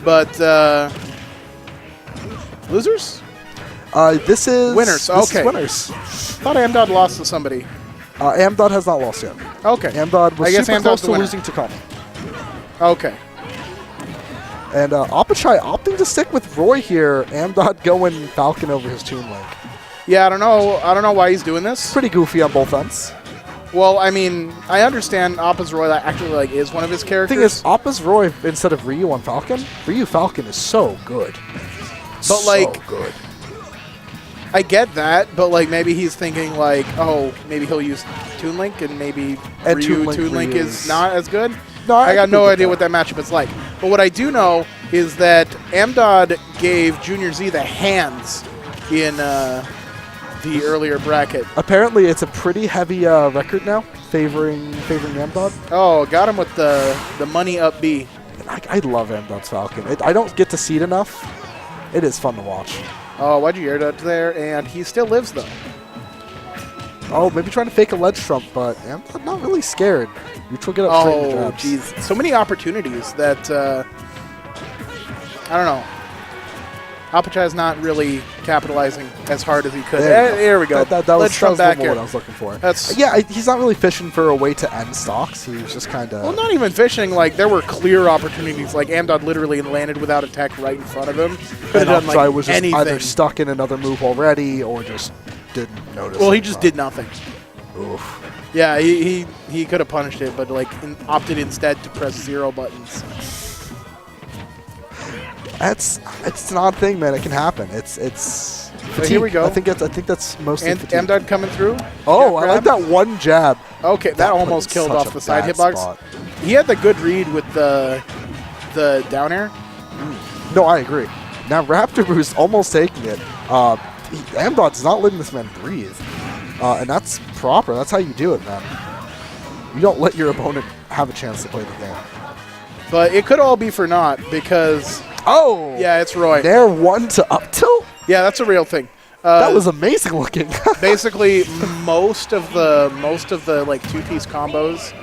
But losers? This is winners. This Okay. is winners. Thought AmDodd lost to somebody. AmDodd has not lost yet. Okay. AmDodd was I guess super AmDodd's close the to winner. losing to Kami. Okay. And Apachai opting to stick with Roy here. AmDodd going Falcon over his Toon Link. Yeah, I don't know why he's doing this. Pretty goofy on both ends. Well, I mean, I understand Appa's Roy actually is one of his The characters. thing is, Appa's Roy instead of Ryu on Falcon, Ryu Falcon is so good. But so good. I get that, but like maybe he's thinking like, oh, maybe he'll use Toon Link and maybe And Toon Link is not as good. No, I got no idea what that matchup is like. But what I do know is that AmDodd gave Junior Z the hands in the earlier bracket. Apparently, it's a pretty heavy record now, favoring AmDodd. Oh, got him with the money up B. I love AmDodd's Falcon. I don't get to see it enough. It is fun to watch. Oh, why'd you air that there? And he still lives though. Oh, maybe trying to fake a ledge trump, but AmDodd not really scared. Neutral get up straight into Oh, jabs. jeez. So many opportunities that, I don't know. Apachai is not really capitalizing as hard as he could. There we go. That Let's was back what here. I was looking for. That's Yeah, he's not really fishing for a way to end stocks. He was just kind of... well, not even fishing. Like, there were clear opportunities. Like, AmDodd literally landed without a tech right in front of him. Could have done, like, was just anything. either stuck in another move already or just didn't notice. Well, he just did nothing. Oof. Yeah, he could have punished it, but, like, opted instead to press 0 buttons. It's an odd thing, man. It can happen. It's So here we go. I think that's mostly And fatigue. AmDodd coming through. Oh, Yeah, I like grab. that one jab. Okay, that That put almost in killed such off a the side bad hitbox. spot. He had the good read with the down air. No, I agree. Now Raptor Boost almost taking it. AmDodd's not letting this man breathe. And that's proper. That's how you do it, man. You don't let your opponent have a chance to play the game. But it could all be for naught because, Oh! yeah, it's Roy. Nair 1 to up tilt? Yeah, that's a real thing. That was amazing looking. Basically, most of the like two-piece combos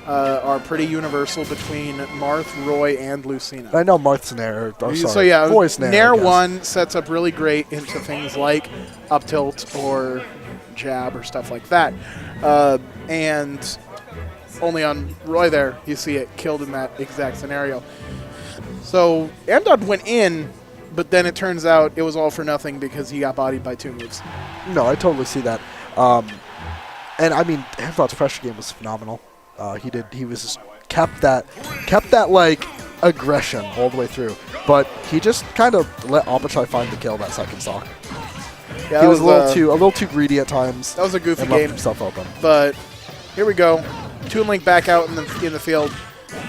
are pretty universal between Marth, Roy, and Lucina. I know Marth's Nair. Oh, sorry. So yeah, Roy's Nair, Nair I guess. 1 sets up really great into things like up tilt or jab or stuff like that. And only on Roy there, you see it killed in that exact scenario. So AmDodd went in, but then it turns out it was all for nothing because he got bodied by 2 moves. No, I totally see that. And I mean, AmDodd's pressure game was phenomenal. He was just kept that like aggression all the way through. But he just kind of let Apachai find the kill that second stock. Yeah, He was a little too greedy at times. that was a goofy and left game. himself open. But here we go. Toon Link back out in the field.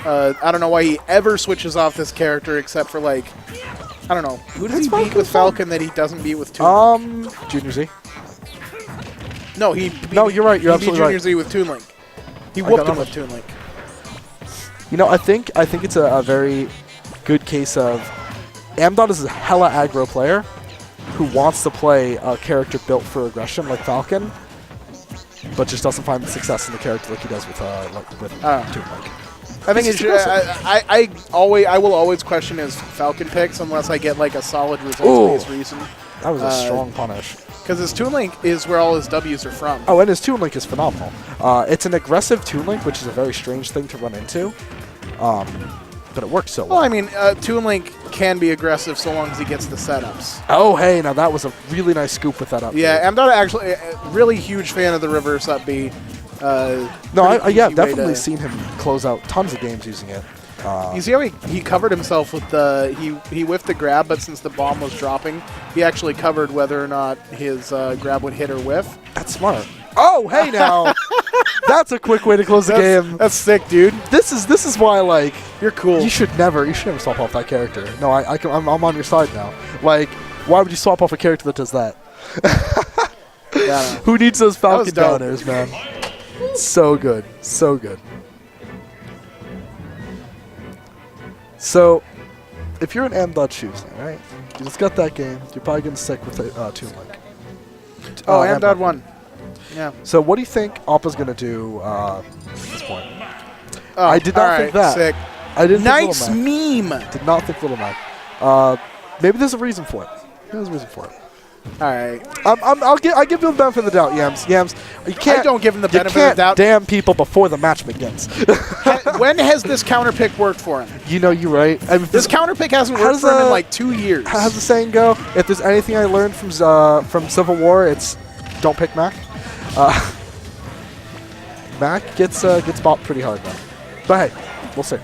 I don't know why he ever switches off this character except for like, I don't know. Who does he beat with Falcon that he doesn't beat with Toon? Junior Z. No, No, you're right. You're he beat absolutely Junior right. Z with Toon Link. He I whooped got him with nothing. Toon Link. You know, I think it's a very good case of AmDodd is a hella aggro player who wants to play a character built for aggression like Falcon, but just doesn't find the success in the character like he does with Toon Link. I think He's it should, I will always question his Falcon picks unless I get like a solid results-based reason. That was a strong punish. Because his Toon Link is where all his W's are from. Oh, and his Toon Link is phenomenal. It's an aggressive Toon Link, which is a very strange thing to run into, but it works so well. Well, I mean, Toon Link can be aggressive so long as he gets the setups. Oh, hey, now that was a really nice scoop with that up. Yeah, AmDodd actually really huge fan of the reverse up B. No, pretty easy way definitely to- seen him close out tons of games using it. You see how he covered himself with the he whiffed the grab, but since the bomb was dropping, he actually covered whether or not his grab would hit or whiff. That's smart. Oh, hey now, that's a quick way to close the game. That's sick, dude. This is why like You're cool. you should never swap off that character. No, I'm on your side now. Like, why would you swap off a character that does that? Yeah. Who needs those Falcon was dope. downers, man? So good, so good. So, if you're an AmDodd shoes, right? You just got that game. You're probably gonna stick with Toon Link. Oh, AmDodd won. Yeah. So, what do you think Appa's gonna do at this point? I did not all right, think that. Sick. I didn't Nice think Little Mac. meme. Did not think Little Mac. Maybe there's a reason for it. Maybe there's a reason for it. All right. I give you the benefit of the doubt, Yams. Yams, you can't. I don't give him the benefit you can't of the doubt. damn people before the match begins. When has this counter pick worked for him? You know, you're right. I mean, This counter pick hasn't How worked does, for him in like 2 years. how's the saying go? If there's anything I learned from Civil War, it's don't pick Mac. Mac gets bopped pretty hard though. But hey, we'll see.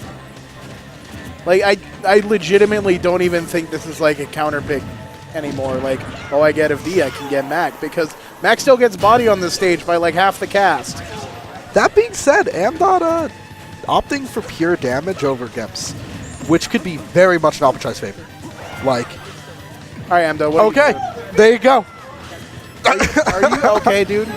Like I legitimately don't even think this is like a counter pick anymore. Like, oh, I get a V, I can get Mac, because Mac still gets body on this stage by like half the cast. That being said, AmDodd opting for pure damage over Gimps, which could be very much in Apachai's favor. Like, All right, AmDodd, what are you doing? There you go. Are you okay, dude?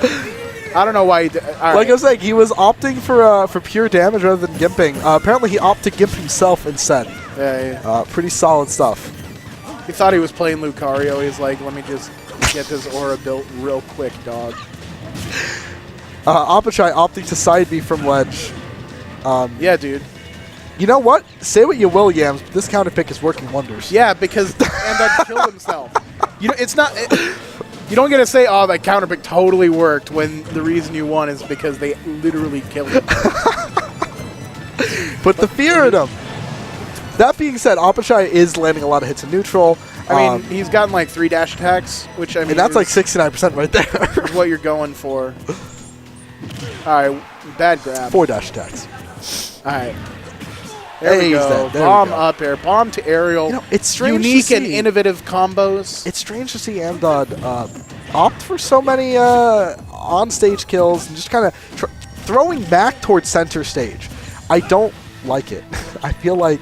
I don't know why you did. Like I was saying, he was opting for pure damage rather than gimping. Apparently, he opted to gimp himself instead. Yeah. Pretty solid stuff. He thought he was playing Lucario. He's like, let me just get this aura built real quick, dog. Apachai opting to side B from ledge. Yeah, dude. You know what? Say what you will, Yams, but this counter pick is working wonders. Yeah, because AmDodd killed himself. You know, it's not. You don't get to say, "Oh, that counter pick totally worked," when the reason you won is because they literally killed him. Put the fear in him. That being said, Apachai is landing a lot of hits in neutral. I mean, he's gotten like 3 dash attacks, which I mean, and that's like 69% right there. is what you're going for. All right, bad grab. 4 dash attacks. All right. There we go. Bomb up air. Bomb to aerial. You know, it's strange Unique to see. and innovative combos. It's strange to see AmDodd opt for so many on-stage kills and just kind of throwing back towards center stage. I don't like it. I feel like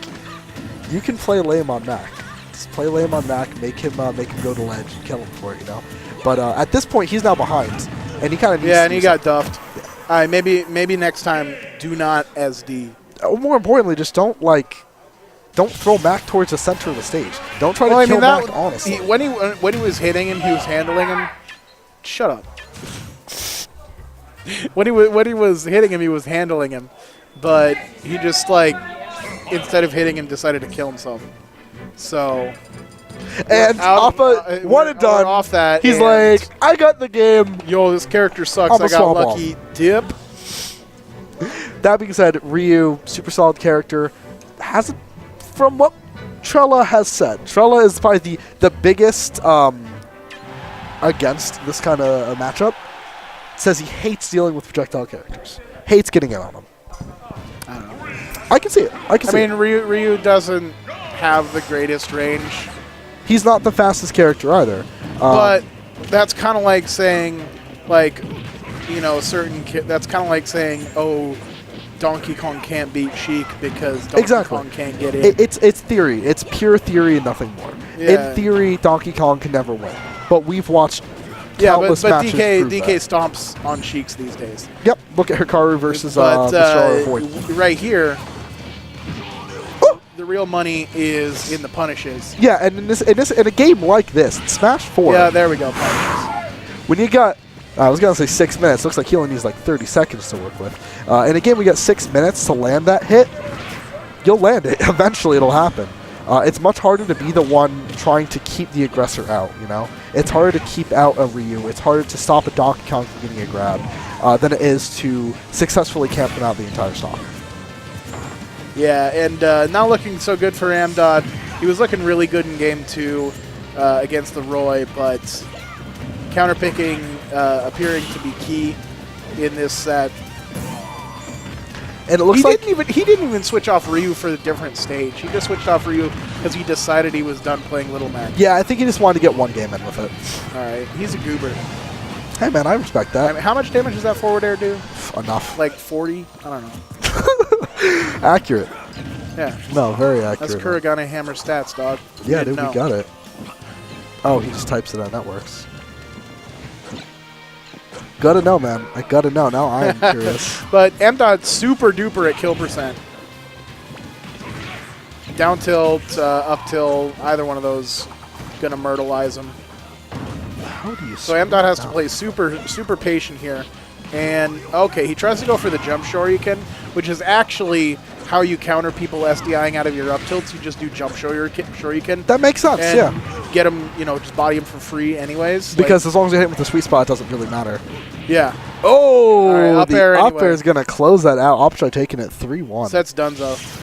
you can play lame on Mac. Just play lame on Mac, make him go to ledge and kill him for it, you know. But at this point, he's now behind, and he kind of needs yeah, to and he got duffed. Yeah. All right, maybe next time do not SD. More importantly, just don't throw Mac towards the center of the stage. Don't try to kill Mac, honestly. When he was hitting him, he was handling him. Shut up. when he was hitting him, he was handling him, but he just like instead of hitting him, decided to kill himself. So. And Appa, one and done. Off that, he's like, I got the game. Yo, this character sucks. I got lucky. Dip. That being said, Ryu, super solid character, hasn't, from what Trella has said, Trella is probably the biggest against this kind of matchup. Says he hates dealing with projectile characters. Hates getting in on them. I don't know. I can see it. I mean, Ryu doesn't have the greatest range. He's not the fastest character either. But that's kind of like saying, like, you know, that's kind of like saying, oh, Donkey Kong can't beat Sheik because Donkey Kong can't get in. It's theory. It's pure theory and nothing more. Yeah. In theory, Donkey Kong can never win. But we've watched countless matches prove DK that. stomps on Sheiks these days. Yep. Look at Hikaru versus Mr. Void. Right here, the real money is in the punishes. Yeah, and in a game like this, Smash 4. Yeah, there we go. Punishes. When you got, I was gonna say 6 minutes. Looks like he only needs like 30 seconds to work with. In a game, we got 6 minutes to land that hit. You'll land it. Eventually, it'll happen. It's much harder to be the one trying to keep the aggressor out. You know, it's harder to keep out a Ryu. It's harder to stop a Donkey Kong from getting a grab than it is to successfully camp them out the entire stock. Yeah, and not looking so good for AmDodd. He was looking really good in Game 2 against the Roy, but counterpicking appearing to be key in this set. And it looks he didn't even switch off Ryu for the different stage. He just switched off Ryu because he decided he was done playing Little Mac. Yeah, I think he just wanted to get one game in with it. All right, he's a goober. Hey man, I respect that. I mean, how much damage does that forward air do? Enough. Like 40? I don't know. Accurate. Yeah. No, very accurate. That's Kuragane Hammer stats, dog. Yeah, dude, we got it. Oh, he just types it on. That works. Gotta know, man. I gotta know. Now I am curious. But AmDodd super duper at kill percent. Down tilt, up tilt, either one of those gonna myrtleize him. How do you? So AmDodd has to play super patient here. And, okay, he tries to go for the jump Shoryuken, which is actually how you counter people SDIing out of your up tilts. You just do jump shuriken. That makes sense, and yeah. get them, just body them for free anyways. Because as long as you hit him with the sweet spot, it doesn't really matter. Yeah. Oh, All right, up the air up anyway. air is going to close that out. Apachai taking it 3-1. Sets Dunzo.